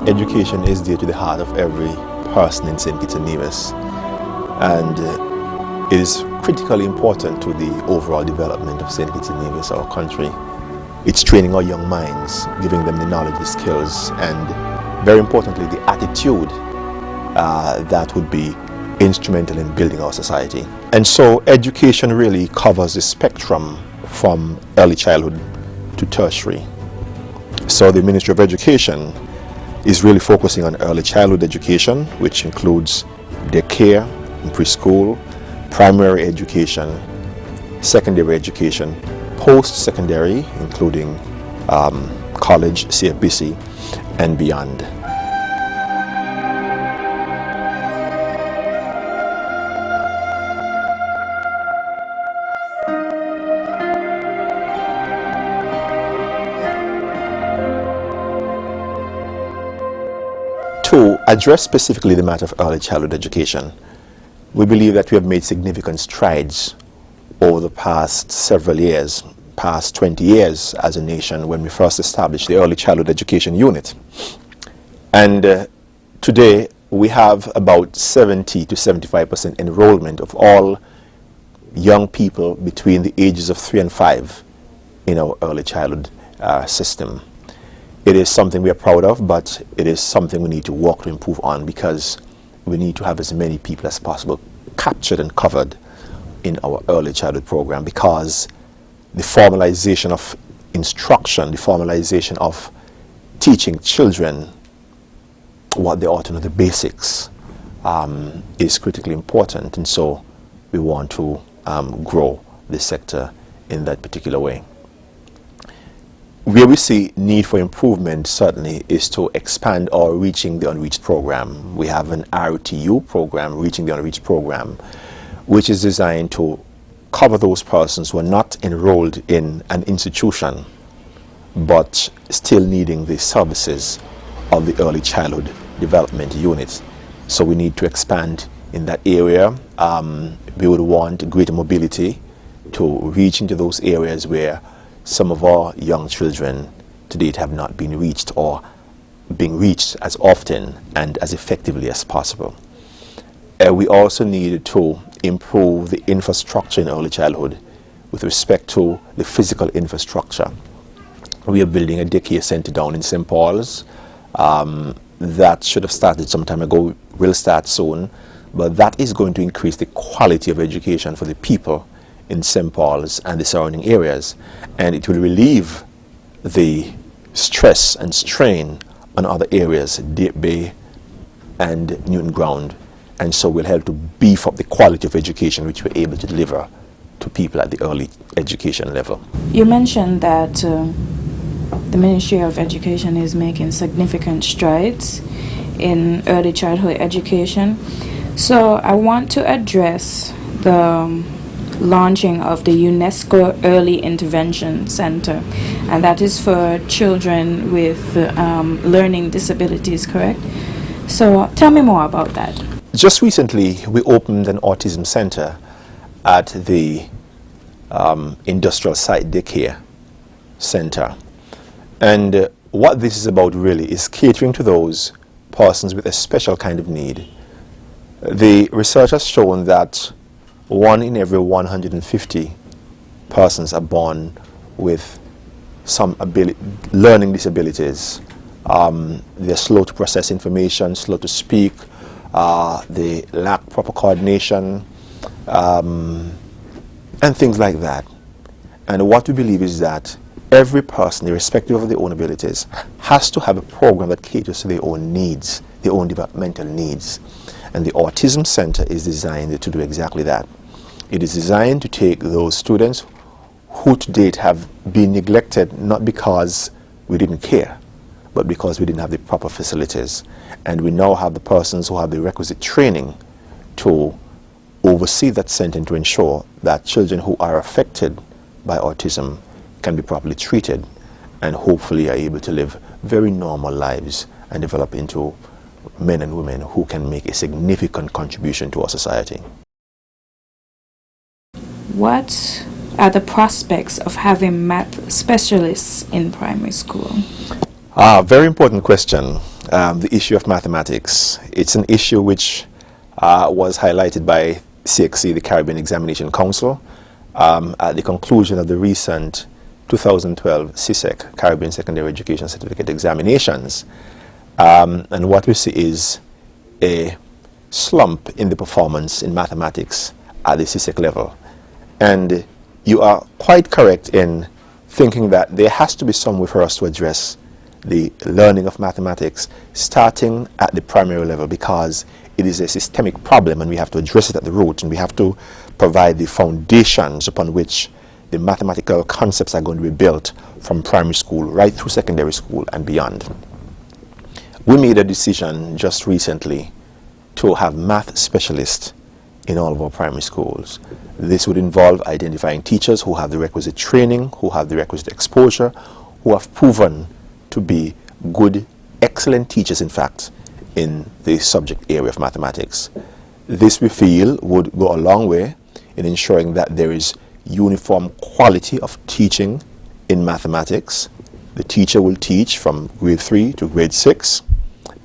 education is dear to the heart of every person in St. Kitts and Nevis, and it is critically important to the overall development of St. Kitts and Nevis, our country. It's training our young minds, giving them the knowledge, the skills, and very importantly, the attitude that would be instrumental in building our society. And so education really covers the spectrum from early childhood to tertiary. So the Ministry of Education is really focusing on early childhood education, which includes daycare, preschool, primary education, secondary education, post-secondary, including college, CFBC, and beyond. To address specifically the matter of early childhood education, we believe that we have made significant strides over the past several years, past 20 years as a nation, when we first established the Early Childhood Education Unit. And today we have about 70 to 75% enrollment of all young people between the ages of 3 and 5 in our early childhood system. It is something we are proud of, but it is something we need to work to improve on, because we need to have as many people as possible captured and covered in our early childhood program, because the formalization of instruction, the formalization of teaching children what they ought to know, the basics, is critically important. And so we want to grow this sector in that particular way. Where we see need for improvement certainly is to expand our Reaching the Unreached program. We have an RTU program, Reaching the Unreached program, which is designed to cover those persons who are not enrolled in an institution but still needing the services of the early childhood development unit. So we need to expand in that area. We would want greater mobility to reach into those areas where some of our young children to date have not been reached, or being reached as often and as effectively as possible. We also need to improve the infrastructure in early childhood with respect to the physical infrastructure. We are building a daycare center down in St. Paul's. That should have started some time ago, will start soon, but that is going to increase the quality of education for the people in St. Paul's and the surrounding areas, and it will relieve the stress and strain on other areas, Deep Bay and Newton Ground, and so will help to beef up the quality of education which we're able to deliver to people at the early education level. You mentioned that the Ministry of Education is making significant strides in early childhood education, so I want to address the launching of the UNESCO Early Intervention Center, and that is for children with learning disabilities, correct? So tell me more about that. Just recently we opened an autism center at the industrial site daycare center, and what this is about really is catering to those persons with a special kind of need. The research has shown that 1 in every 150 persons are born with some learning disabilities. They're slow to process information, slow to speak, they lack proper coordination, and things like that. And what we believe is that every person, irrespective of their own abilities, has to have a program that caters to their own needs, their own developmental needs. And the Autism Center is designed to do exactly that. It is designed to take those students who to date have been neglected, not because we didn't care, but because we didn't have the proper facilities. And we now have the persons who have the requisite training to oversee that center and to ensure that children who are affected by autism can be properly treated and hopefully are able to live very normal lives and develop into men and women who can make a significant contribution to our society. What are the prospects of having math specialists in primary school? Very important question. the issue of mathematics. It's an issue which was highlighted by CXC, the Caribbean Examination Council, at the conclusion of the recent 2012 CSEC, Caribbean Secondary Education Certificate Examinations. And what we see is a slump in the performance in mathematics at the CSEC level. And you are quite correct in thinking that there has to be some way for us to address the learning of mathematics starting at the primary level, because it is a systemic problem and we have to address it at the root, and we have to provide the foundations upon which the mathematical concepts are going to be built from primary school right through secondary school and beyond. We made a decision just recently to have math specialists in all of our primary schools. This would involve identifying teachers who have the requisite training, who have the requisite exposure, who have proven to be good, excellent teachers, in fact, in the subject area of mathematics. This, we feel, would go a long way in ensuring that there is uniform quality of teaching in mathematics. The teacher will teach from grade 3 to grade 6,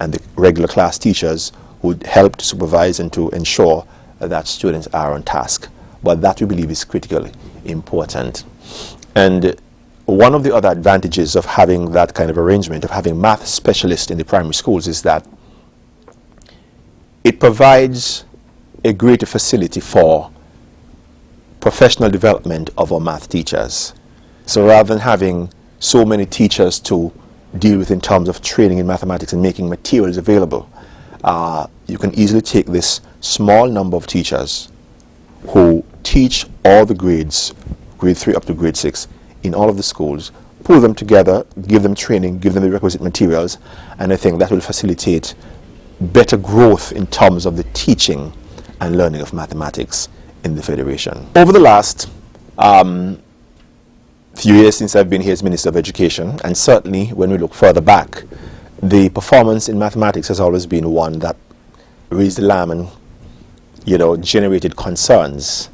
and the regular class teachers would help to supervise and to ensure that students are on task. But that, we believe, is critically important. And one of the other advantages of having that kind of arrangement, of having math specialists in the primary schools, is that it provides a greater facility for professional development of our math teachers. So rather than having so many teachers to deal with in terms of training in mathematics and making materials available, you can easily take this small number of teachers who teach all the grades, grade 3 up to grade 6, in all of the schools, pull them together, give them training, give them the requisite materials, and I think that will facilitate better growth in terms of the teaching and learning of mathematics in the Federation. Over the last few years since I've been here as Minister of Education, and certainly when we look further back, the performance in mathematics has always been one that raised the alarm and, generated concerns.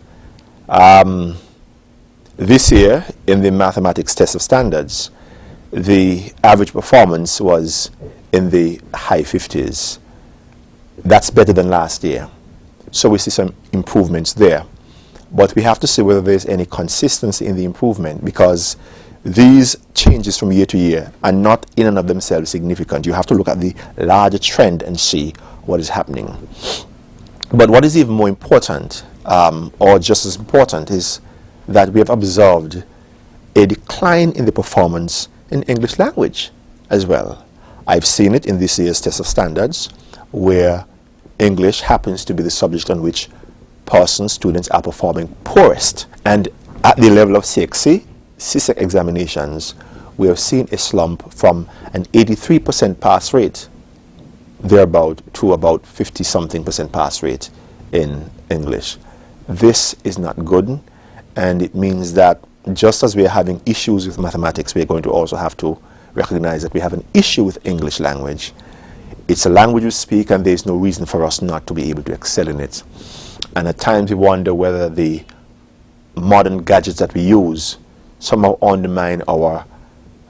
This year, in the mathematics test of standards, the average performance was in the high 50s. That's better than last year. So we see some improvements there. But we have to see whether there's any consistency in the improvement, because these changes from year to year are not in and of themselves significant. You have to look at the larger trend and see what is happening. But what is even more important, or just as important, is that we have observed a decline in the performance in English language as well. I've seen it in this year's test of standards, where English happens to be the subject on which students are performing poorest. And at the level of CXC, CSEC examinations, we have seen a slump from an 83% pass rate thereabout to about 50-something% pass rate in English. This is not good, and it means that just as we are having issues with mathematics, we are going to also have to recognize that we have an issue with English language. It's a language we speak, and there's no reason for us not to be able to excel in it. And at times we wonder whether the modern gadgets that we use somehow undermine our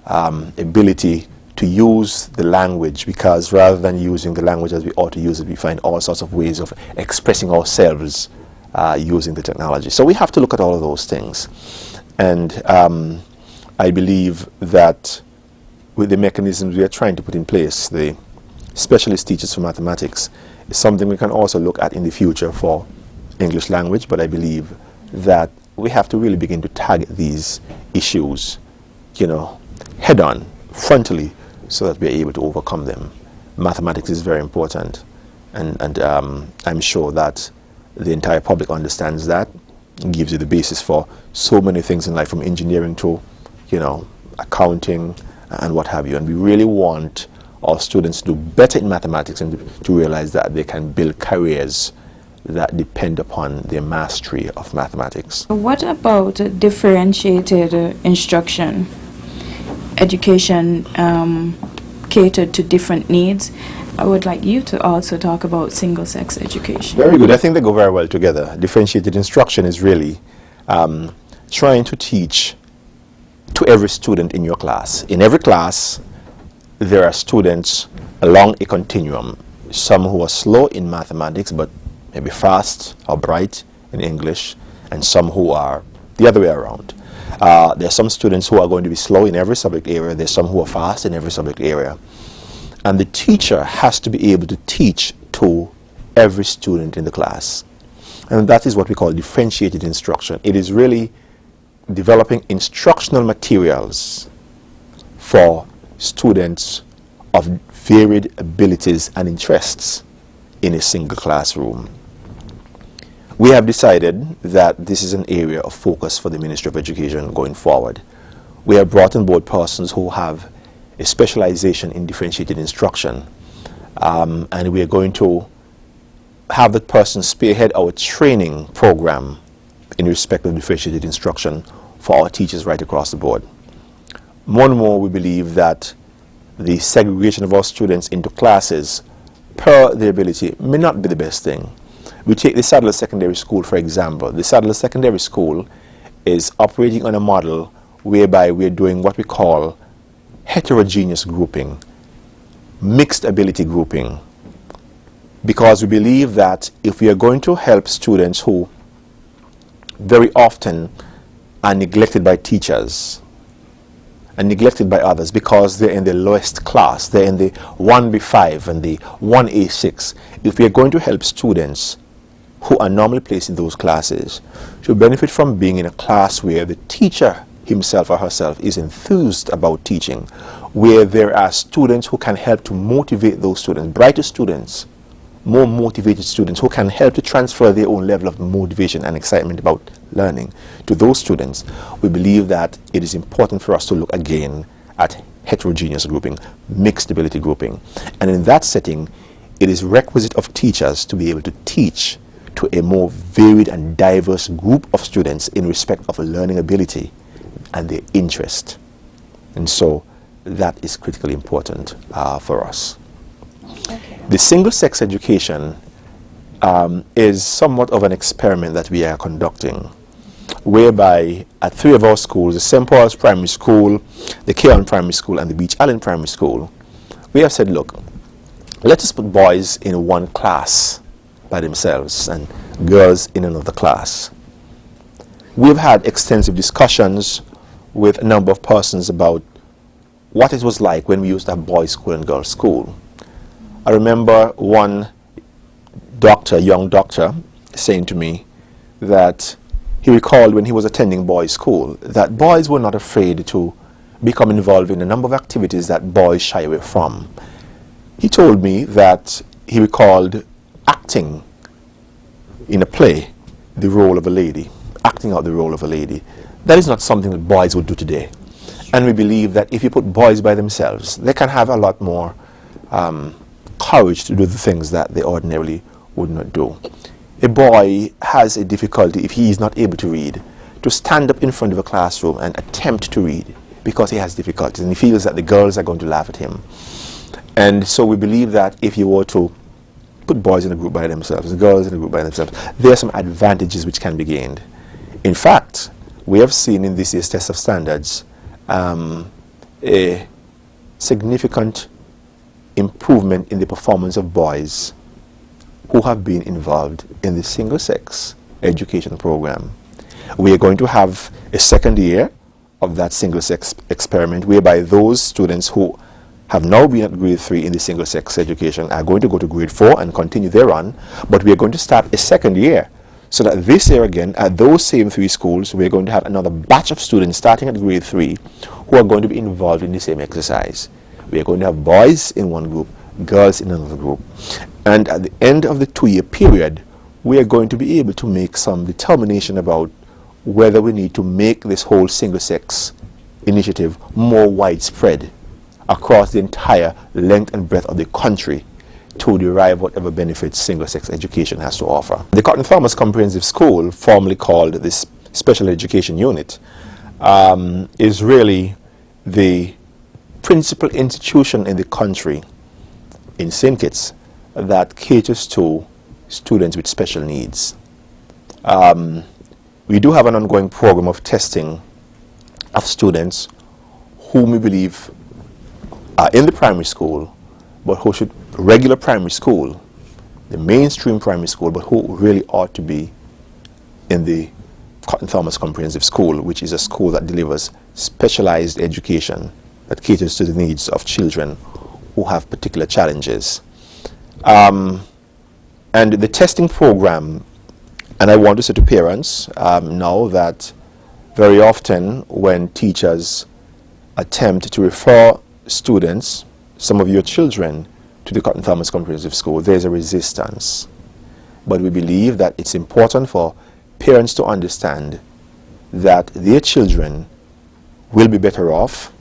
ability to use the language, because rather than using the language as we ought to use it, we find all sorts of ways of expressing ourselves using the technology. So we have to look at all of those things. And I believe that with the mechanisms we are trying to put in place, the specialist teachers for mathematics is something we can also look at in the future for English language. But I believe that we have to really begin to target these issues, head on, frontally, so that we're able to overcome them. Mathematics is very important, and I'm sure that the entire public understands that. It gives you the basis for so many things in life, from engineering to, accounting and what have you. And we really want our students to do better in mathematics and to realize that they can build careers that depend upon their mastery of mathematics. What about differentiated instruction? Education catered to different needs. I would like you to also talk about single-sex education. Very good. I think they go very well together. Differentiated instruction is really trying to teach to every student in your class. In every class, there are students along a continuum. Some who are slow in mathematics but maybe fast or bright in English, and some who are the other way around. There are some students who are going to be slow in every subject area. There's some who are fast in every subject area. And the teacher has to be able to teach to every student in the class. And that is what we call differentiated instruction. It is really developing instructional materials for students of varied abilities and interests in a single classroom. We have decided that this is an area of focus for the Ministry of Education going forward. We have brought on board persons who have a specialization in differentiated instruction, and we are going to have that person spearhead our training program in respect of differentiated instruction for our teachers right across the board. More and more we believe that the segregation of our students into classes per their ability may not be the best thing. We take the Sadler Secondary School, for example. The Sadler Secondary School is operating on a model whereby we're doing what we call heterogeneous grouping, mixed ability grouping, because we believe that if we are going to help students who very often are neglected by teachers and neglected by others because they're in the lowest class, they're in the 1B5 and the 1A6, if we are going to help students who are normally placed in those classes to benefit from being in a class where the teacher himself or herself is enthused about teaching, where there are students who can help to motivate those students, brighter students, more motivated students who can help to transfer their own level of motivation and excitement about learning to those students, we believe that it is important for us to look again at heterogeneous grouping, mixed ability grouping. And in that setting, it is requisite of teachers to be able to teach to a more varied and diverse group of students in respect of learning ability and their interest. And so that is critically important for us. Okay. The single-sex education is somewhat of an experiment that we are conducting, whereby at 3 of our schools, the St. Paul's Primary School, the Keon Primary School, and the Beach Island Primary School, we have said, look, let us put boys in one class by themselves and girls in another class. We've had extensive discussions with a number of persons about what it was like when we used to have boys' school and girls' school. I remember one doctor, young doctor, saying to me that he recalled when he was attending boys' school that boys were not afraid to become involved in a number of activities that boys shy away from. He told me that he recalled acting in a play the role of a lady, acting out the role of a lady. That is not something that boys would do today. And we believe that if you put boys by themselves, they can have a lot more courage to do the things that they ordinarily would not do. A boy has a difficulty, if he is not able to read, to stand up in front of a classroom and attempt to read because he has difficulties and he feels that the girls are going to laugh at him. And so we believe that if you were to put boys in a group by themselves, girls in a group by themselves, there are some advantages which can be gained. In fact, we have seen in this year's test of standards a significant improvement in the performance of boys who have been involved in the single-sex education program. We are going to have a second year of that single-sex experiment whereby those students who have now been at grade 3 in the single-sex education are going to go to grade 4 and continue thereon, but we are going to start a second year so that this year again at those same 3 schools we are going to have another batch of students starting at grade 3 who are going to be involved in the same exercise. We are going to have boys in one group, girls in another group, and at the end of the 2-year period we are going to be able to make some determination about whether we need to make this whole single-sex initiative more widespread across the entire length and breadth of the country to derive whatever benefits single-sex education has to offer. The Cotton Farmers Comprehensive School, formerly called this Special Education Unit, is really the principal institution in the country in St. Kitts that caters to students with special needs. We do have an ongoing program of testing of students whom we believe are in the primary school but who should, regular primary school, the mainstream primary school, but who really ought to be in the Cotton Thomas Comprehensive School, which is a school that delivers specialized education that caters to the needs of children who have particular challenges. And the testing program, and I want to say to parents now that very often when teachers attempt to refer students, some of your children, to the Cotton Thomas Comprehensive School, there's a resistance. But we believe that it's important for parents to understand that their children will be better off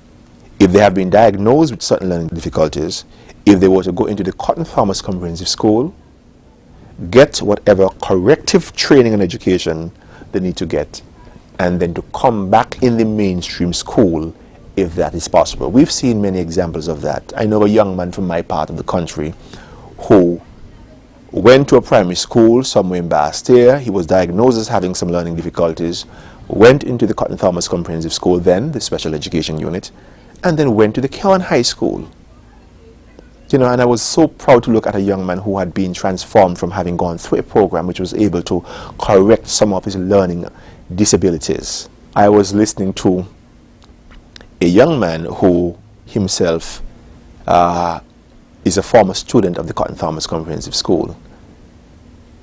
if they have been diagnosed with certain learning difficulties, if they were to go into the Cotton Thomas Comprehensive School, get whatever corrective training and education they need to get, and then to come back in the mainstream school if that is possible. We've seen many examples of that. I know a young man from my part of the country who went to a primary school somewhere in Bastia. He was diagnosed as having some learning difficulties, went into the Cotton Thomas Comprehensive School, then the special education unit, and then went to the Kewan High School. You know, and I was so proud to look at a young man who had been transformed from having gone through a program which was able to correct some of his learning disabilities. I was listening to a young man who himself is a former student of the Cotton Thomas Comprehensive School.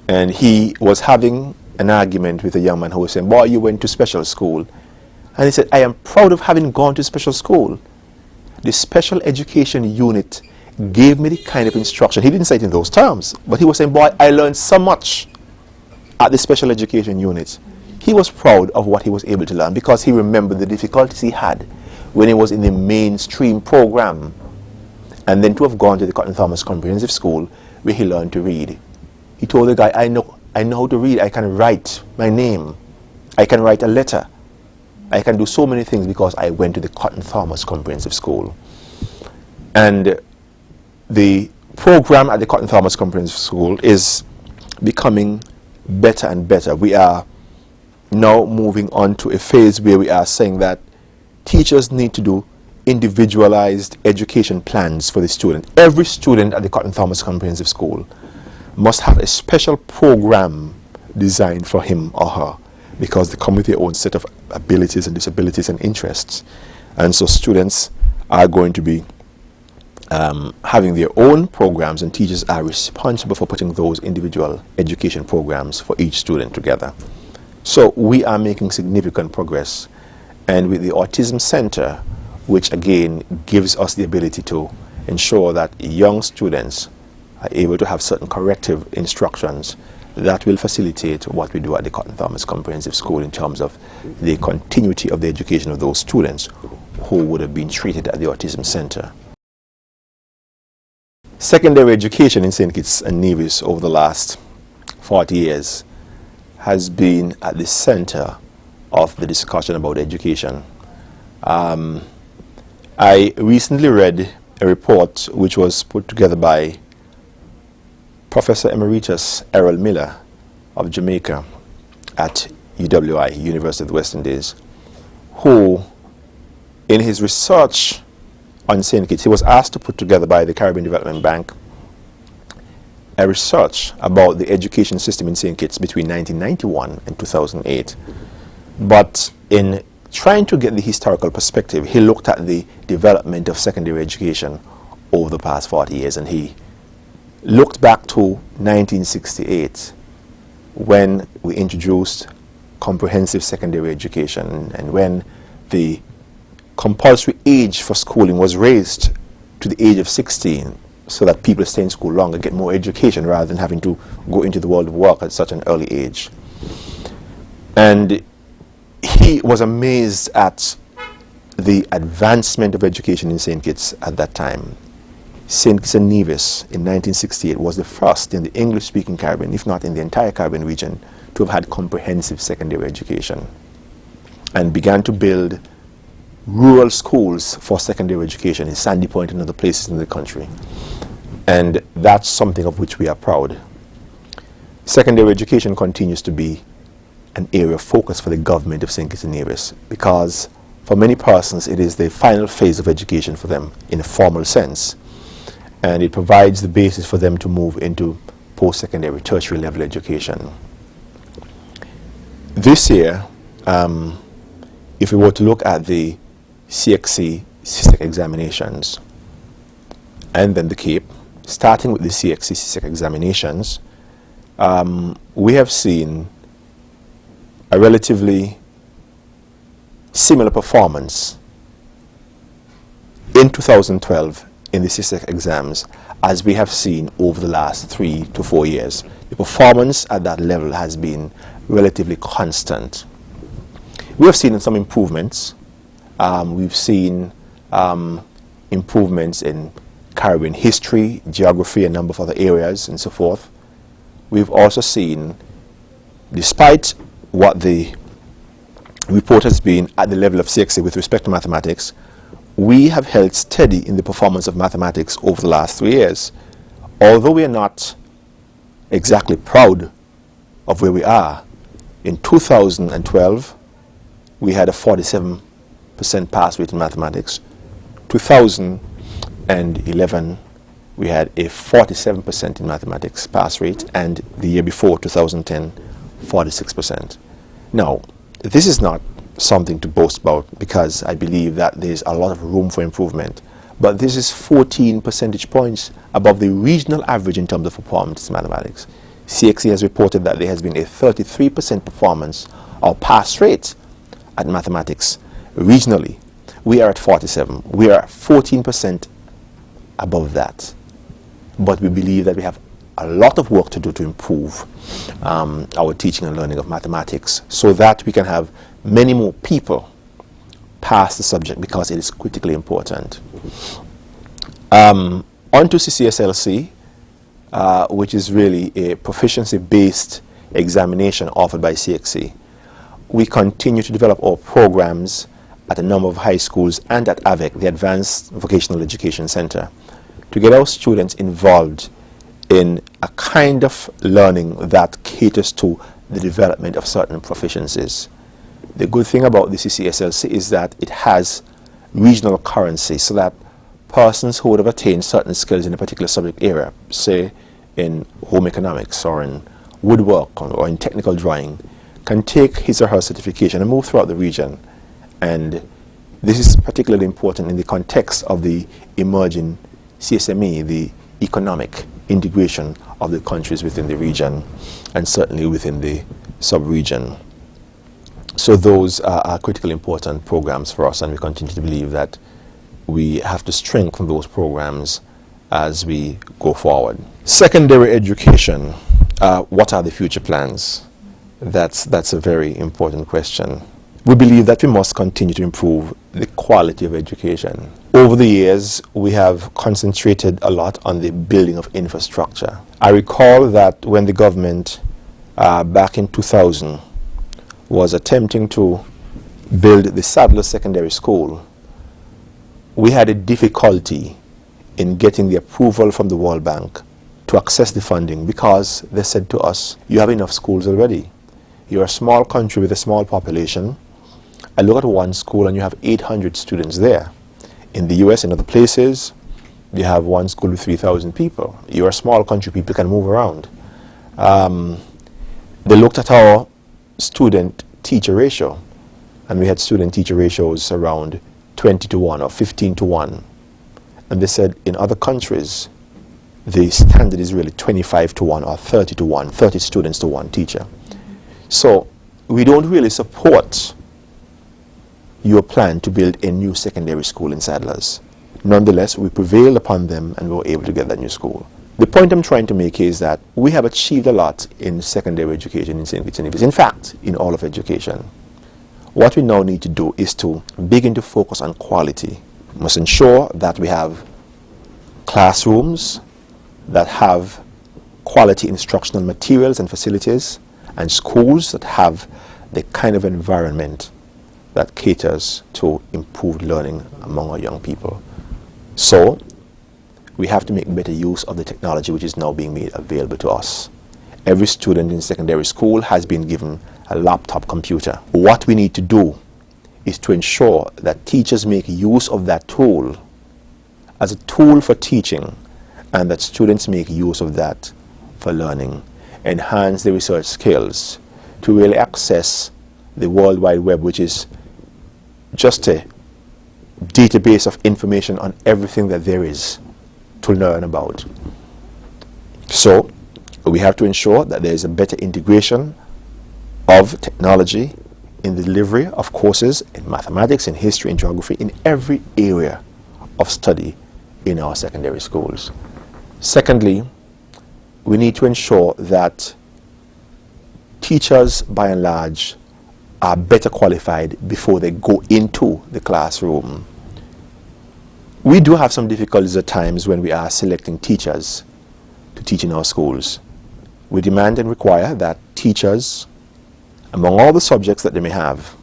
And he was having an argument with a young man who was saying, "Boy, you went to special school." And he said, "I am proud of having gone to special school. The special education unit gave me the kind of instruction." He didn't say it in those terms, but he was saying, "Boy, I learned so much at the special education unit." He was proud of what he was able to learn because he remembered the difficulties he had when he was in the mainstream program. And then to have gone to the Cotton Thomas Comprehensive School where he learned to read. He told the guy, I know how to read. I can write my name. I can write a letter. I can do so many things because I went to the Cotton Thomas Comprehensive School." And the program at the Cotton Thomas Comprehensive School is becoming better and better. We are now moving on to a phase where we are saying that teachers need to do individualized education plans for the student. Every student at the Cotton Thomas Comprehensive School must have a special program designed for him or her because they come with their own set of abilities and disabilities and interests. And so students are going to be having their own programs, and teachers are responsible for putting those individual education programs for each student together. So we are making significant progress, and with the Autism Center, which again gives us the ability to ensure that young students are able to have certain corrective instructions, that will facilitate what we do at the Cotton Thomas Comprehensive School in terms of the continuity of the education of those students who would have been treated at the Autism Center. Secondary education in St. Kitts and Nevis over the last 40 years has been at the center of the discussion about education. I recently read a report which was put together by Professor Emeritus Errol Miller of Jamaica at UWI, University of the West Indies, who in his research on St. Kitts, he was asked to put together by the Caribbean Development Bank a research about the education system in St. Kitts between 1991 and 2008. But in trying to get the historical perspective, he looked at the development of secondary education over the past 40 years, and he looked back to 1968 when we introduced comprehensive secondary education and when the compulsory age for schooling was raised to the age of 16 so that people stay in school longer, get more education rather than having to go into the world of work at such an early age. And he was amazed at the advancement of education in St. Kitts at that time. St. Kitts and Nevis in 1968 was the first in the English-speaking Caribbean, if not in the entire Caribbean region, to have had comprehensive secondary education, and began to build rural schools for secondary education in Sandy Point and other places in the country. And that's something of which we are proud. Secondary education continues to be an area of focus for the government of St. Kitts and Nevis because for many persons it is the final phase of education for them in a formal sense. and it provides the basis for them to move into post-secondary, tertiary level education. This year, if we were to look at the CXC CSEC examinations and then the CAPE, starting with the CXC CSEC examinations, we have seen a relatively similar performance in 2012 in the CSEC exams as we have seen over the last 3 to 4 years. The performance at that level has been relatively constant. We have seen some improvements. We've seen improvements in Caribbean history, geography, a number of other areas, and so forth. We've also seen, despite what the report has been at the level of CXC with respect to mathematics, we have held steady in the performance of mathematics over the last 3 years. Although we are not exactly proud of where we are, in 2012, we had a 47% pass rate in mathematics. 2011, we had a 47% in mathematics pass rate, and the year before, 2010, 46%. Now, this is not something to boast about because I believe that there's a lot of room for improvement, but this is 14 percentage points above the regional average in terms of performance in mathematics. CXC has reported that there has been a 33% performance or pass rate at mathematics regionally. We are at 47. We are 14% above that. But we believe that we have a lot of work to do to improve our teaching and learning of mathematics so that we can have many more people pass the subject because it is critically important. On to CCSLC, which is really a proficiency-based examination offered by CXC. We continue to develop our programs at a number of high schools and at AVEC, the Advanced Vocational Education Center, to get our students involved in a kind of learning that caters to the development of certain proficiencies. The good thing about the CCSLC is that it has regional currency, so that persons who would have attained certain skills in a particular subject area, say in home economics or in woodwork or in technical drawing, can take his or her certification and move throughout the region. And this is particularly important in the context of the emerging CSME, the economic integration of the countries within the region and certainly within the sub-region. So those are critically important programs for us, and we continue to believe that we have to strengthen those programs as we go forward. Secondary education, what are the future plans? That's a very important question. We believe that we must continue to improve the quality of education. Over the years, we have concentrated a lot on the building of infrastructure. I recall that when the government back in 2000 was attempting to build the Sadler Secondary School, we had a difficulty in getting the approval from the World Bank to access the funding because they said to us, you have enough schools already. You're a small country with a small population. I look at one school and you have 800 students there. In the US and other places, you have one school with 3,000 people. You're a small country, people can move around. They looked at our student-teacher ratio, and we had student-teacher ratios around 20 to 1 or 15 to 1. And they said in other countries, the standard is really 25 to 1 or 30 to 1, 30 students to 1 teacher. So we don't really support your plan to build a new secondary school in Sadlers. Nonetheless, we prevailed upon them and we were able to get that new school. The point I'm trying to make is that we have achieved a lot in secondary education in St. Kitts and Nevis. In fact, in all of education. What we now need to do is to begin to focus on quality. We must ensure that we have classrooms that have quality instructional materials and facilities, and schools that have the kind of environment that caters to improved learning among our young people. So we have to make better use of the technology which is now being made available to us. Every student in secondary school has been given a laptop computer. What we need to do is to ensure that teachers make use of that tool as a tool for teaching and that students make use of that for learning, enhance their research skills, to really access the World Wide Web, which is just a database of information on everything that there is to learn about. So we have to ensure that there is a better integration of technology in the delivery of courses in mathematics, in history, in geography, in every area of study in our secondary schools. Secondly, we need to ensure that teachers, by and large, are better qualified before they go into the classroom. We do have some difficulties at times when we are selecting teachers to teach in our schools. We demand and require that teachers, among all the subjects that they may have,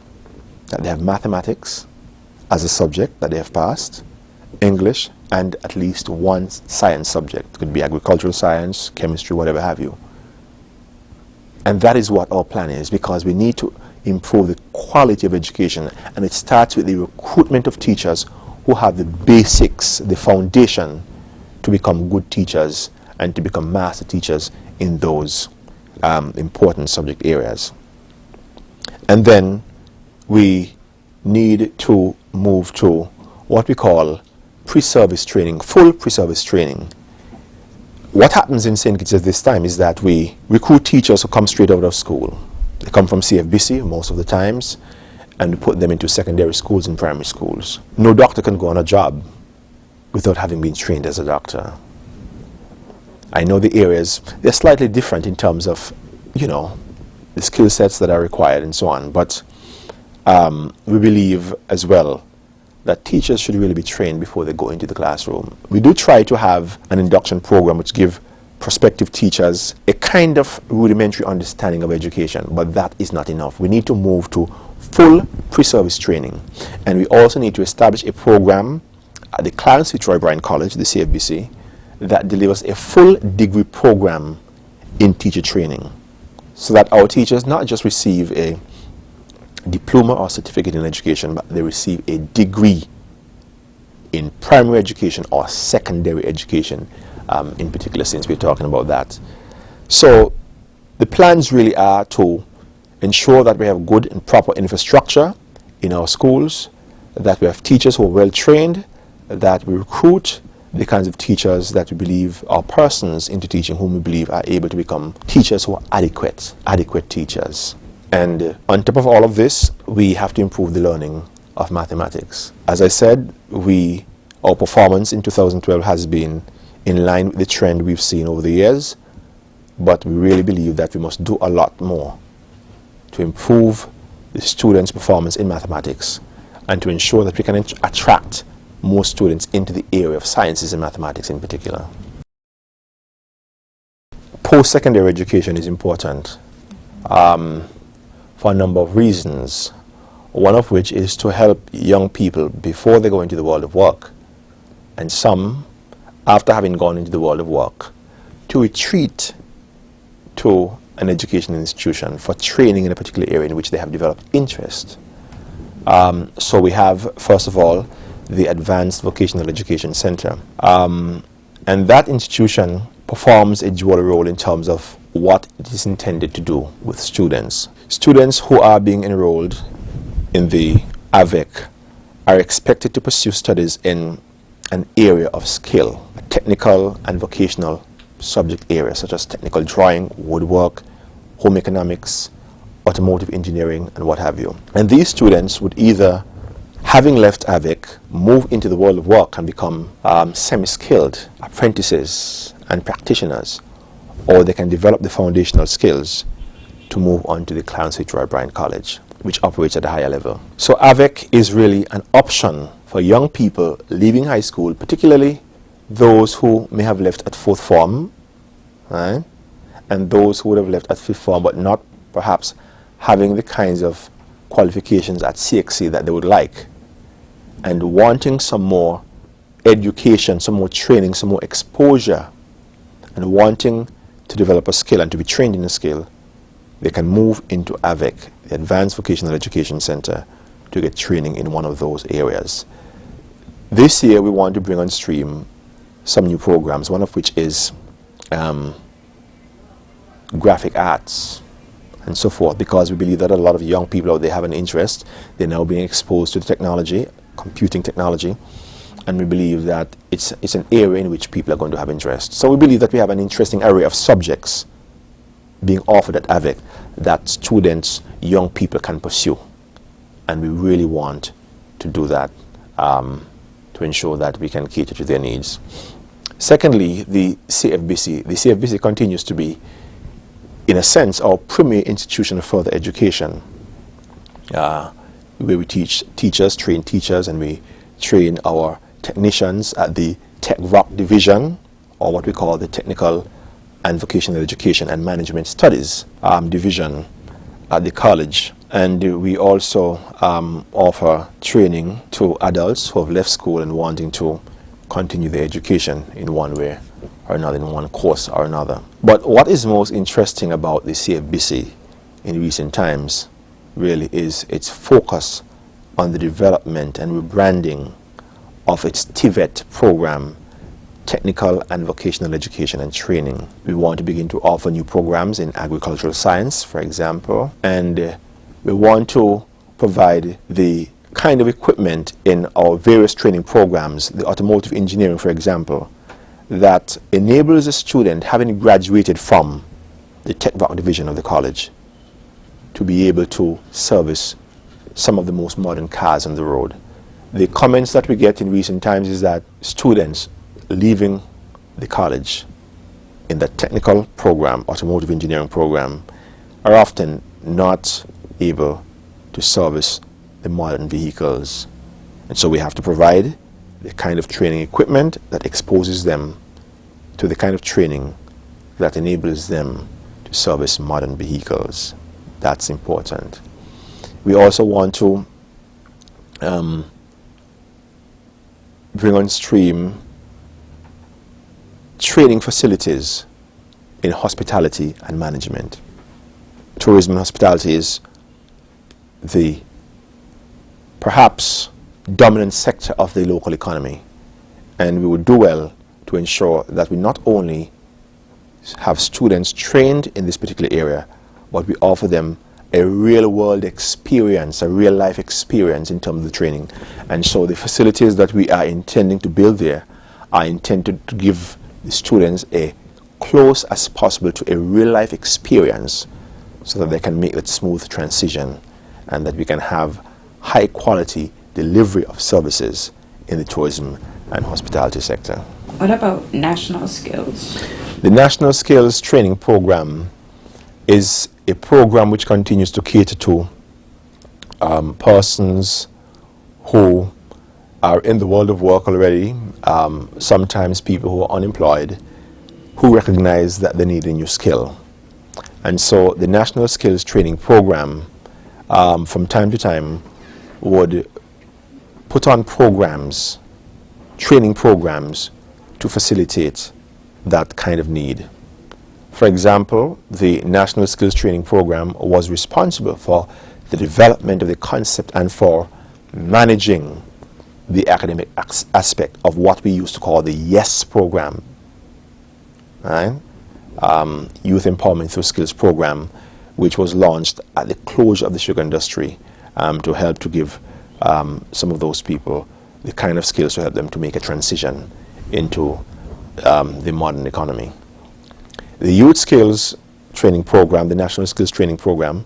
that they have mathematics as a subject that they have passed, English, and at least one science subject. It could be agricultural science, chemistry, whatever have you. And that is what our plan is, because we need to improve the quality of education, and it starts with the recruitment of teachers who have the basics, the foundation to become good teachers and to become master teachers in those important subject areas. And then we need to move to what we call pre-service training, full pre-service training. What happens in St. Kitts at this time is that we recruit teachers who come straight out of school. They come from CFBC most of the times, and we put them into secondary schools and primary schools. No doctor can go on a job without having been trained as a doctor. I know the areas, they're slightly different in terms of, the skill sets that are required and so on, but we believe as well that teachers should really be trained before they go into the classroom. We do try to have an induction program which give prospective teachers a kind of rudimentary understanding of education, but that is not enough. We need to move to full pre-service training, and we also need to establish a program at the Clarence Fitzroy Bryan College, the CFBC, that delivers a full degree program in teacher training, so that our teachers not just receive a diploma or certificate in education, but they receive a degree in primary education or secondary education, in particular, since we're talking about that. So the plans really are to ensure that we have good and proper infrastructure in our schools, that we have teachers who are well trained, that we recruit the kinds of teachers that we believe are persons into teaching whom we believe are able to become teachers who are adequate teachers. And on top of all of this, we have to improve the learning of mathematics. As I said, our performance in 2012 has been in line with the trend we've seen over the years, but we really believe that we must do a lot more to improve the students' performance in mathematics and to ensure that we can attract more students into the area of sciences and mathematics in particular. Post-secondary education is important for a number of reasons, one of which is to help young people before they go into the world of work, and some, after having gone into the world of work, to retreat to an educational institution for training in a particular area in which they have developed interest. So we have, first of all, the Advanced Vocational Education Center. And that institution performs a dual role in terms of what it is intended to do with students. Students who are being enrolled in the AVEC are expected to pursue studies in an area of skill, a technical and vocational subject area such as technical drawing, woodwork, home economics, automotive engineering, and what have you. And these students would either, having left AVEC, move into the world of work and become semi-skilled apprentices and practitioners, or they can develop the foundational skills to move on to the Clarence Fitzroy Bryan College, which operates at a higher level. So AVEC is really an option for young people leaving high school, particularly those who may have left at fourth form, right? And those who would have left at fifth form but not perhaps having the kinds of qualifications at CXC that they would like, and wanting some more education, some more training, some more exposure, and wanting to develop a skill and to be trained in a skill, they can move into AVEC, the Advanced Vocational Education Center, to get training in one of those areas. This year we want to bring on stream some new programs, one of which is graphic arts and so forth, because we believe that a lot of young people out there have an interest. They're now being exposed to the technology, computing technology, and we believe that it's an area in which people are going to have interest. So we believe that we have an interesting array of subjects being offered at AVIC that students, young people can pursue, and we really want to do that to ensure that we can cater to their needs. Secondly, the CFBC. The CFBC continues to be, in a sense, our premier institution of further education, where we teach teachers, train teachers, and we train our technicians at the Tech-Voc division, or what we call the Technical and Vocational Education and Management Studies division at the college. And we also offer training to adults who have left school and wanting to continue their education in one way or another, in one course or another. But what is most interesting about the CFBC in recent times really is its focus on the development and rebranding of its TVET program, Technical and Vocational Education and Training. We want to begin to offer new programs in agricultural science, for example, and we want to provide the kind of equipment in our various training programs, the automotive engineering, for example, that enables a student, having graduated from the Tech-Voc division of the college, to be able to service some of the most modern cars on the road. The comments that we get in recent times is that students leaving the college in the technical program, automotive engineering program, are often not able to service the modern vehicles. And so we have to provide the kind of training equipment that exposes them to the kind of training that enables them to service modern vehicles. That's important. We also want to bring on stream training facilities in hospitality and management. Tourism and hospitality is the perhaps dominant sector of the local economy, and we would do well to ensure that we not only have students trained in this particular area, but we offer them a real-world experience, a real-life experience in terms of the training. And so the facilities that we are intending to build there are intended to give the students a close as possible to a real-life experience, so that they can make that smooth transition and that we can have high-quality delivery of services in the tourism and hospitality sector. What about national skills? The National Skills Training Program is a program which continues to cater to persons who are in the world of work already, sometimes people who are unemployed, who recognize that they need a new skill. And so the National Skills Training Program from time to time would put on programs, training programs, to facilitate that kind of need. For example, the National Skills Training Program was responsible for the development of the concept and for managing the academic aspect of what we used to call the YES program, right? Youth Empowerment Through Skills program, which was launched at the closure of the sugar industry to help to give some of those people the kind of skills to help them to make a transition into the modern economy. The Youth Skills Training Program, the National Skills Training Program,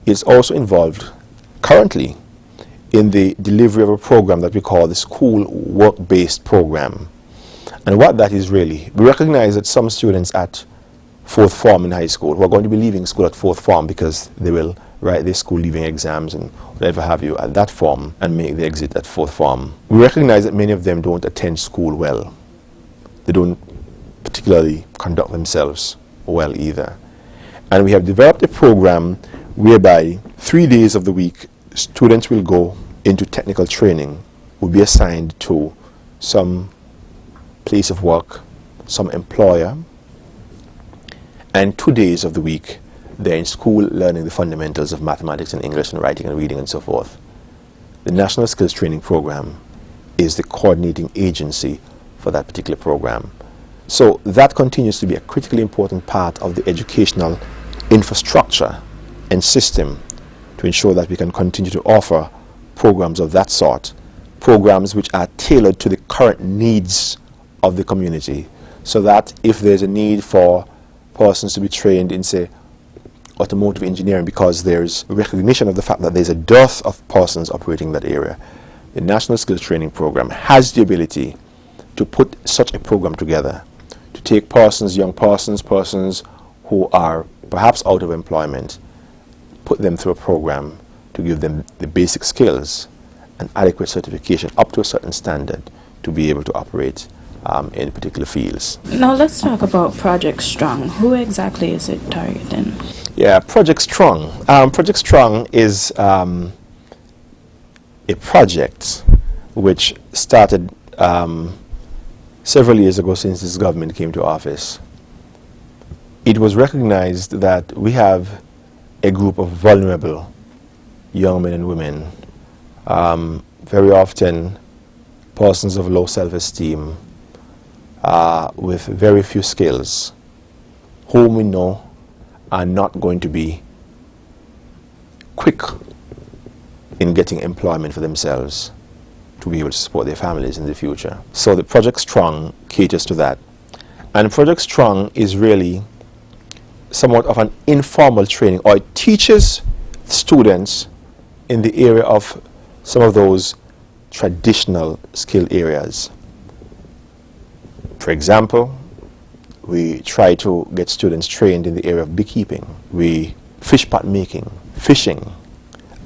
is also involved currently in the delivery of a program that we call the School Work-Based Program. And what that is really, we recognize that some students at fourth form in high school who are going to be leaving school at fourth form because they will write their school leaving exams and whatever have you at that form and make the exit at fourth form. We recognize that many of them don't attend school well. They don't particularly conduct themselves well either. And we have developed a program whereby 3 days of the week students will go into technical training, will be assigned to some place of work, some employer, and 2 days of the week they're in school learning the fundamentals of mathematics and English and writing and reading and so forth. The National Skills Training Program is the coordinating agency for that particular program. So that continues to be a critically important part of the educational infrastructure and system to ensure that we can continue to offer programs of that sort, programs which are tailored to the current needs of the community, so that if there's a need for persons to be trained in, say, automotive engineering because there's recognition of the fact that there's a dearth of persons operating that area, the National Skills Training Program has the ability to put such a program together, to take persons, young persons, persons who are perhaps out of employment, put them through a program to give them the basic skills and adequate certification up to a certain standard to be able to operate in particular fields. Now let's talk about Project Strong. Who exactly is it targeting? Yeah, Project Strong. Project Strong is a project which started several years ago since this government came to office. It was recognized that we have a group of vulnerable young men and women, very often persons of low self-esteem, with very few skills, whom we know are not going to be quick in getting employment for themselves to be able to support their families in the future. So the Project Strong caters to that. And Project Strong is really somewhat of an informal training, or it teaches students in the area of some of those traditional skill areas. For example, we try to get students trained in the area of beekeeping, fish pot making, fishing,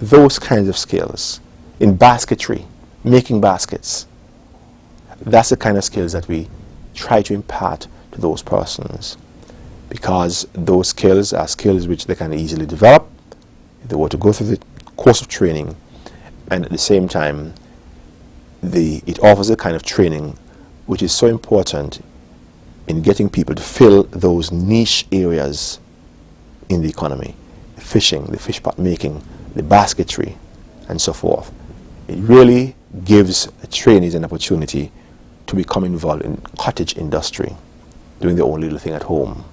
those kinds of skills, in basketry, making baskets. That's the kind of skills that we try to impart to those persons, because those skills are skills which they can easily develop if they were to go through the course of training, and at the same time it offers a kind of training which is so important in getting people to fill those niche areas in the economy: the fishing, the fish pot making, the basketry, and so forth. It really gives the trainees an opportunity to become involved in cottage industry, doing their own little thing at home,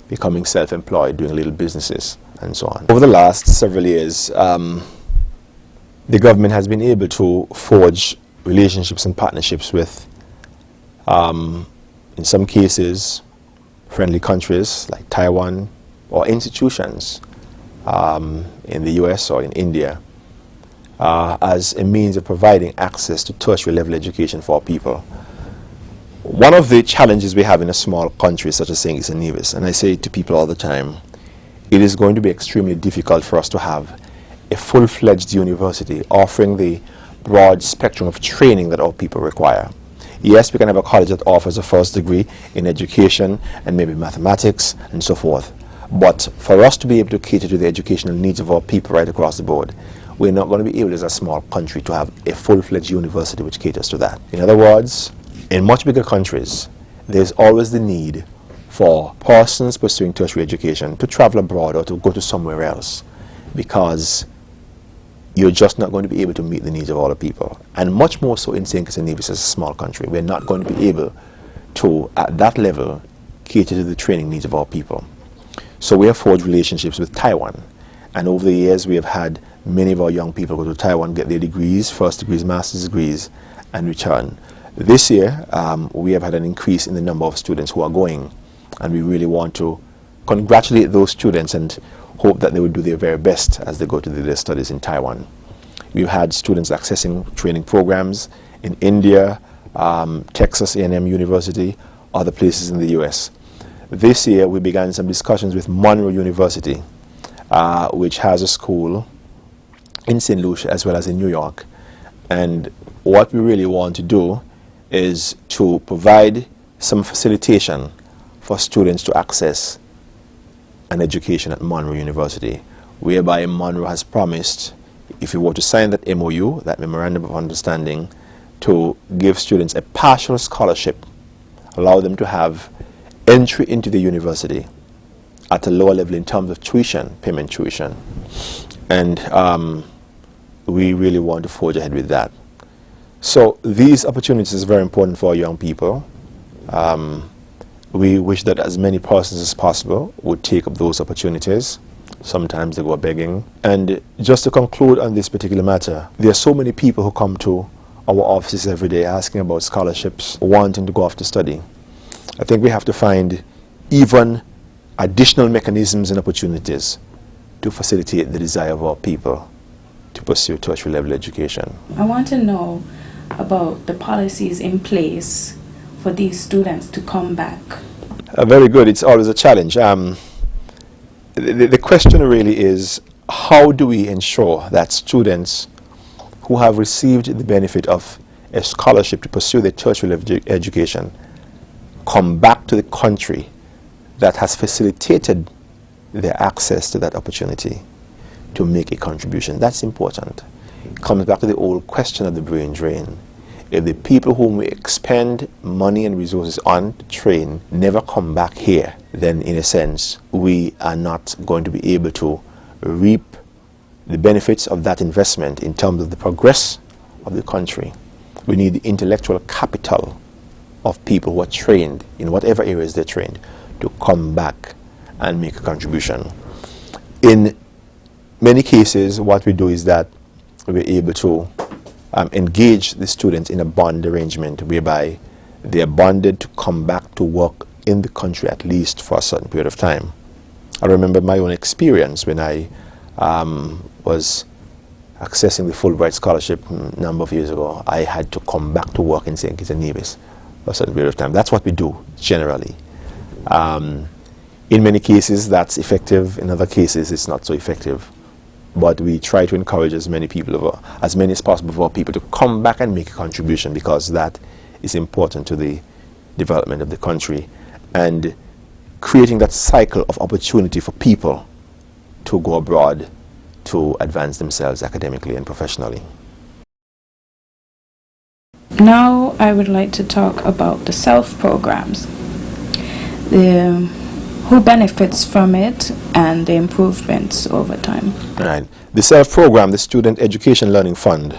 becoming self-employed, doing little businesses, and so on. Over the last several years, the government has been able to forge relationships and partnerships with, in some cases, friendly countries like Taiwan, or institutions in the US or in India, as a means of providing access to tertiary level education for people. One of the challenges we have in a small country such as St. Kitts and Nevis, and I say it to people all the time, it is going to be extremely difficult for us to have a full-fledged university offering the broad spectrum of training that our people require. Yes, we can have a college that offers a first degree in education and maybe mathematics and so forth, but for us to be able to cater to the educational needs of our people right across the board, we're not going to be able as a small country to have a full-fledged university which caters to that. In other words, in much bigger countries, there's always the need for persons pursuing tertiary education to travel abroad or to go to somewhere else, because you're just not going to be able to meet the needs of all the people. And much more so in St. Kitts and Nevis as a small country. We're not going to be able to, at that level, cater to the training needs of our people. So we have forged relationships with Taiwan. And over the years, we have had many of our young people go to Taiwan, get their degrees, first degrees, master's degrees, and return. This year, we have had an increase in the number of students who are going. And we really want to congratulate those students and hope that they will do their very best as they go to their studies in Taiwan. We've had students accessing training programs in India, Texas A&M University, other places in the US. This year we began some discussions with Monroe University, which has a school in St. Lucia as well as in New York. And what we really want to do is to provide some facilitation for students to access an education at Monroe University, whereby Monroe has promised, if you were to sign that MOU, that Memorandum of Understanding, to give students a partial scholarship, allow them to have entry into the university at a lower level in terms of tuition, payment tuition. And we really want to forge ahead with that. So these opportunities are very important for young people. We wish that as many persons as possible would take up those opportunities. Sometimes they go begging. And just to conclude on this particular matter, there are so many people who come to our offices every day asking about scholarships, wanting to go off to study. I think we have to find even additional mechanisms and opportunities to facilitate the desire of our people to pursue tertiary level education. I want to know about the policies in place for these students to come back. Very good. It's always a challenge. The question really is, how do we ensure that students who have received the benefit of a scholarship to pursue their tertiary level education come back to the country that has facilitated their access to that opportunity to make a contribution? That's important. It comes back to the old question of the brain drain. If the people whom we expend money and resources on to train never come back here, then in a sense, we are not going to be able to reap the benefits of that investment in terms of the progress of the country. We need the intellectual capital of people who are trained in whatever areas they're trained to come back and make a contribution. In many cases, what we do is that we're able to engage the students in a bond arrangement whereby they are bonded to come back to work in the country at least for a certain period of time. I remember my own experience when I was accessing the Fulbright scholarship a number of years ago. I had to come back to work in St. Kitts and Nevis for a certain period of time. That's what we do generally. In many cases that's effective, in other cases it's not so effective. But we try to encourage as many people, as many as possible for people to come back and make a contribution, because that is important to the development of the country and creating that cycle of opportunity for people to go abroad to advance themselves academically and professionally. Now I would like to talk about the SELF programs. Who benefits from it and the improvements over time. Right. The SELF program, the Student Education Learning Fund,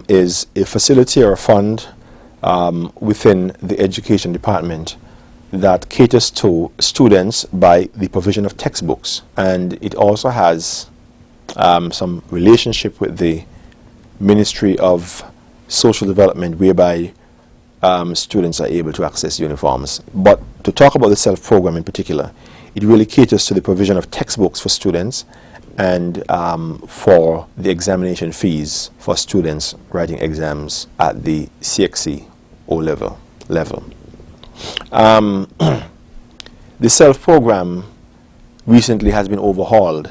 is a facility or a fund within the education department that caters to students by the provision of textbooks, and it also has some relationship with the Ministry of Social Development, whereby students are able to access uniforms. But to talk about the SELF program in particular, it really caters to the provision of textbooks for students and for the examination fees for students writing exams at the CXC O-level level. The SELF program recently has been overhauled.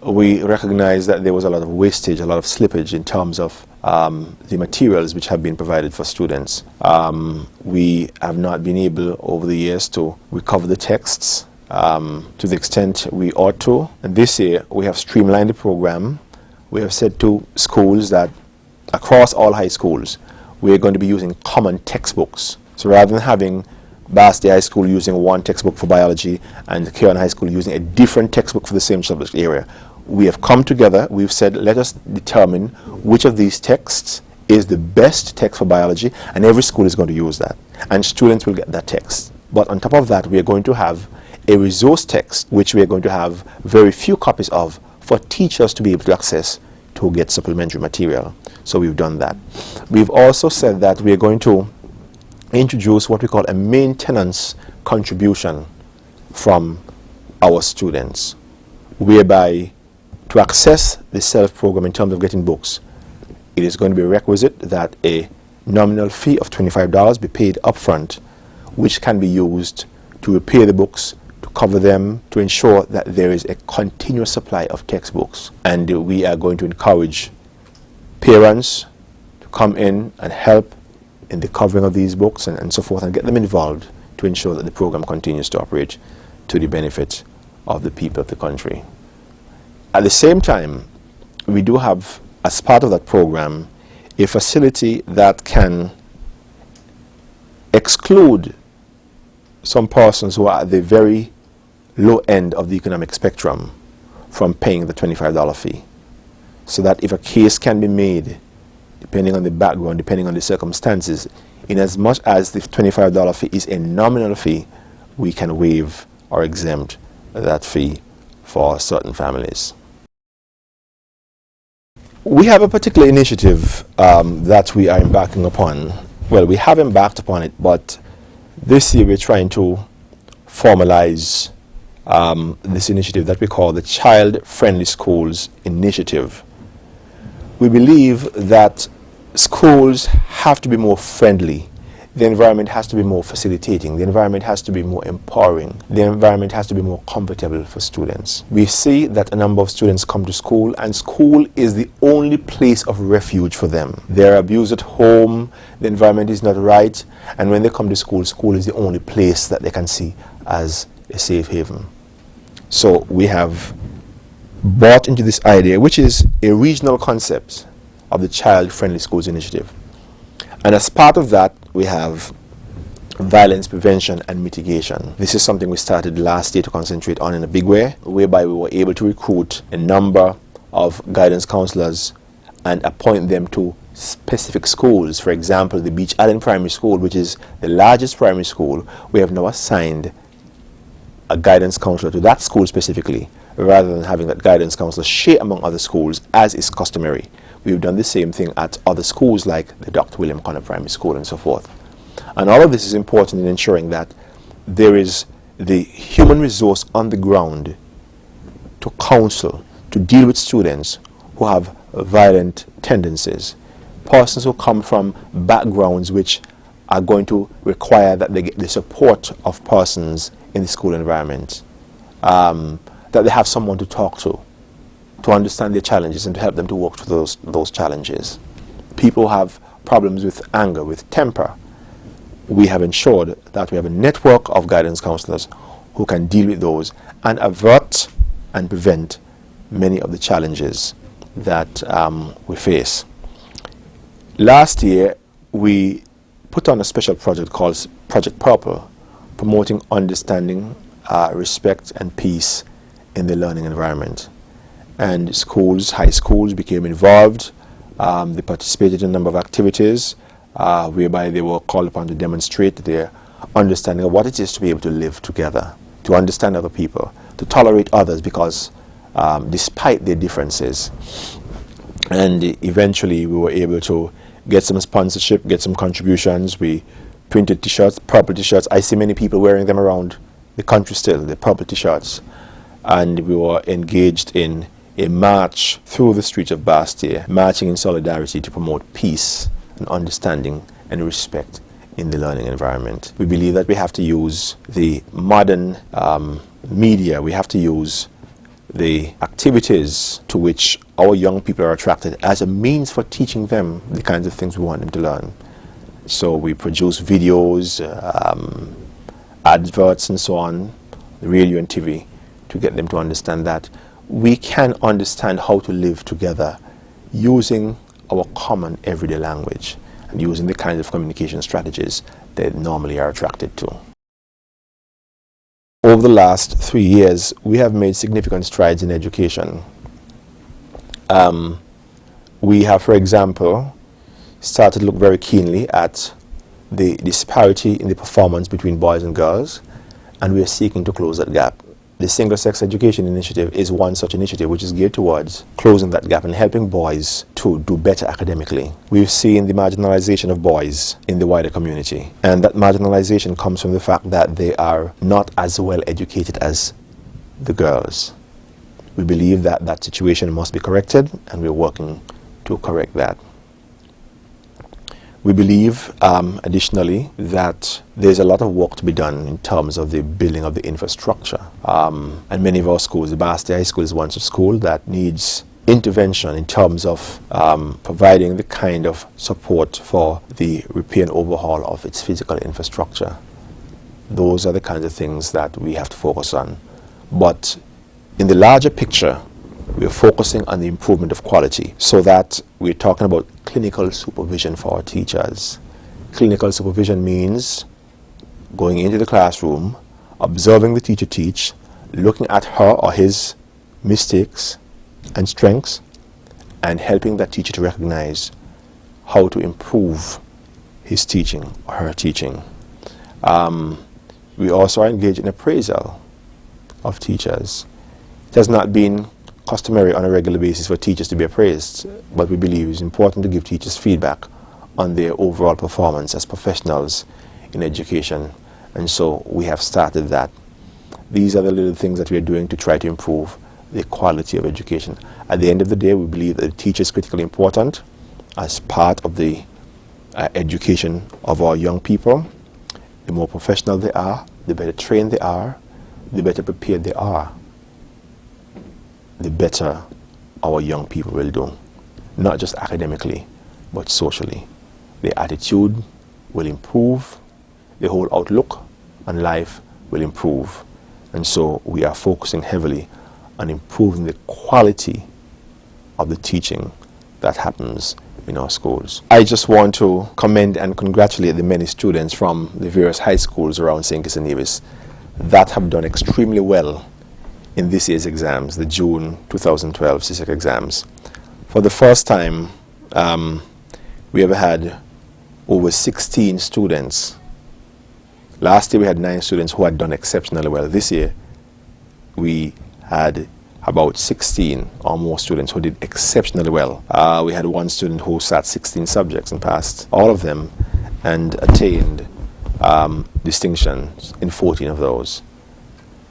We recognize that there was a lot of wastage, a lot of slippage in terms of the materials which have been provided for students. We have not been able over the years to recover the texts to the extent we ought to. And this year we have streamlined the program. We have said to schools that across all high schools we're going to be using common textbooks. So rather than having Basti High School using one textbook for biology and Keon High School using a different textbook for the same subject area, we have come together, we've said, let us determine which of these texts is the best text for biology, and every school is going to use that. And students will get that text. But on top of that, we are going to have a resource text, which we are going to have very few copies of for teachers to be able to access to get supplementary material. So we've done that. We've also said that we are going to introduce what we call a maintenance contribution from our students, whereby to access the SELF program in terms of getting books, it is going to be requisite that a nominal fee of $25 be paid upfront, which can be used to repair the books, to cover them, to ensure that there is a continuous supply of textbooks. And we are going to encourage parents to come in and help in the covering of these books and so forth, and get them involved to ensure that the program continues to operate to the benefit of the people of the country. At the same time, we do have, as part of that program, a facility that can exclude some persons who are at the very low end of the economic spectrum from paying the $25 fee, so that if a case can be made depending on the background, depending on the circumstances. In as much as the $25 fee is a nominal fee, we can waive or exempt that fee for certain families. We have a particular initiative that we are embarking upon. Well, we have embarked upon it, but this year we're trying to formalize this initiative that we call the Child Friendly Schools Initiative. We believe that schools have to be more friendly. The environment has to be more facilitating. The environment has to be more empowering. The environment has to be more comfortable for students. We see that a number of students come to school, and school is the only place of refuge for them. They're abused at home, the environment is not right, and when they come to school, school is the only place that they can see as a safe haven. So we have bought into this idea, which is a regional concept of the Child Friendly Schools Initiative. And as part of that, we have violence prevention and mitigation. This is something we started last year to concentrate on in a big way, whereby we were able to recruit a number of guidance counselors and appoint them to specific schools. For example, the Beach Island Primary School, which is the largest primary school, we have now assigned a guidance counselor to that school specifically, rather than having that guidance counselor share among other schools as is customary. We've done the same thing at other schools like the Dr. William Connor Primary School and so forth. And all of this is important in ensuring that there is the human resource on the ground to counsel, to deal with students who have violent tendencies, persons who come from backgrounds which are going to require that they get the support of persons in the school environment, that they have someone to talk to understand their challenges and to help them to work through those challenges. People have problems with anger, with temper. We have ensured that we have a network of guidance counselors who can deal with those and avert and prevent many of the challenges that we face. Last year, we put on a special project called Project Purple, promoting understanding, respect, and peace in the learning environment. And schools, high schools became involved. They participated in a number of activities whereby they were called upon to demonstrate their understanding of what it is to be able to live together, to understand other people, to tolerate others because despite their differences. And eventually we were able to get some sponsorship, get some contributions. We printed t-shirts, purple t-shirts. I see many people wearing them around the country still, the purple t-shirts. And we were engaged in a march through the streets of Bastia, marching in solidarity to promote peace and understanding and respect in the learning environment. We believe that we have to use the modern media, we have to use the activities to which our young people are attracted as a means for teaching them the kinds of things we want them to learn. So we produce videos, adverts and so on, radio and TV, to get them to understand that we can understand how to live together using our common everyday language and using the kinds of communication strategies they normally are attracted to. Over the last 3 years, we have made significant strides in education. We have, for example, started to look very keenly at the disparity in the performance between boys and girls, and we are seeking to close that gap. The Single-Sex Education Initiative is one such initiative which is geared towards closing that gap and helping boys to do better academically. We've seen the marginalization of boys in the wider community, and that marginalization comes from the fact that they are not as well educated as the girls. We believe that that situation must be corrected, and we're working to correct that. We believe, additionally, that there's a lot of work to be done in terms of the building of the infrastructure. And many of our schools, the Bastia High School is one such school that needs intervention in terms of providing the kind of support for the repair and overhaul of its physical infrastructure. Those are the kinds of things that we have to focus on. But in the larger picture, we're focusing on the improvement of quality, so that we're talking about clinical supervision for our teachers. Clinical supervision means going into the classroom, observing the teacher teach, looking at her or his mistakes and strengths, and helping that teacher to recognize how to improve his teaching or her teaching. We also are engaged in appraisal of teachers. It has not been customary on a regular basis for teachers to be appraised, but we believe it's important to give teachers feedback on their overall performance as professionals in education, and so we have started that. These are the little things that we are doing to try to improve the quality of education. At the end of the day, we believe that the teacher is critically important as part of the education of our young people. The more professional they are, the better trained they are, the better prepared they are, the better our young people will do, not just academically, but socially. Their attitude will improve, the whole outlook on life will improve. And so we are focusing heavily on improving the quality of the teaching that happens in our schools. I just want to commend and congratulate the many students from the various high schools around St. Kitts and Nevis that have done extremely well in this year's exams, the June 2012 CSEC exams. For the first time, we have had over 16 students. Last year we had 9 students who had done exceptionally well. This year we had about 16 or more students who did exceptionally well. We had one student who sat 16 subjects and passed all of them and attained distinctions in 14 of those.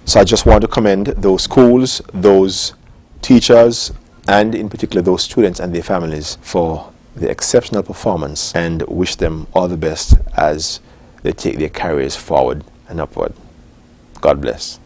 So I just want to commend those schools, those teachers, and in particular those students and their families for the exceptional performance, and wish them all the best as they take their careers forward and upward. God bless.